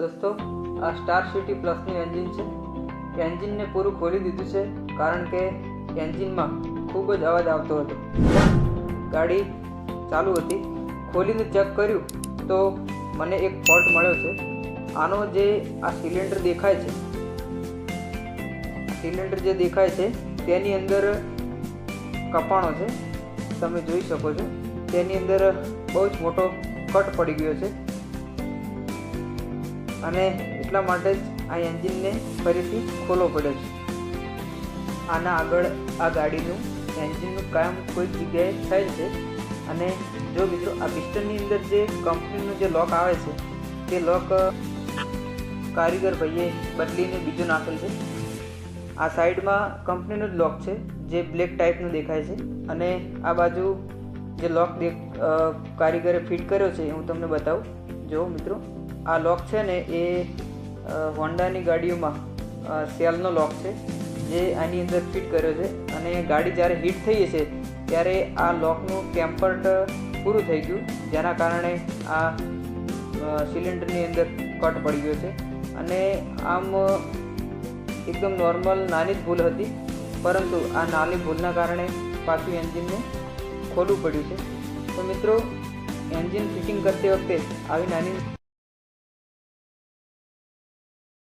દોસ્તો, આ star city પ્લસનું engine છે. એન્જિનને પૂરું ખોલી દીધું છે કારણ કે એન્જિનમાં ખૂબ જ અવાજ આવતો હતો. ગાડી ચાલુ હતી. ખોલીને ચેક કર્યું તો મને એક ફોલ્ટ મળ્યો છે. આનો જે આ સિલિન્ડર દેખાય છે તેની અંદર કપાણો છે, તમે જોઈ શકો છો. તેની અંદર બહુ જ મોટો કટ પડી ગયો છે અને એટલા માટે જ આ એન્જિનને ફરીથી ખોલવો પડ્યો છે. આના આગળ આ ગાડીનું એન્જિનનું કામ કોઈ જગ્યાએ થયેલ છે અને જો મિત્રો આ પિસ્ટનની અંદર જે કંપનીનું જે લોક આવે છે તે લોક કારીગર ભાઈએ બદલીને બીજો નાખેલ છે. આ સાઈડમાં કંપનીનું જ લોક છે જે બ્લેક ટાઈપનું દેખાય છે અને આ બાજુ જે લોક કારીગરે ફિટ કર્યો છે એ હું તમને બતાવું. જો મિત્રો, આ લોક છે ને એ હોન્ડાની ગાડીઓમાં સેલનો લોક છે જે આની અંદર ફિટ કર્યો છે અને ગાડી જ્યારે હીટ થઈ છે ત્યારે આ લોકનું ટેમ્પર્ડ પૂરું થઈ ગયું, જેના કારણે આ સિલિન્ડરની અંદર કટ પડી ગયો છે. અને આમ એકદમ નોર્મલ નાની જ ભૂલ હતી, પરંતુ આ નાની ભૂલના કારણે પાછું એન્જિનને ખોલવું પડ્યું છે. તો મિત્રો, એન્જિન ફિટિંગ કરતી વખતે આવી નાની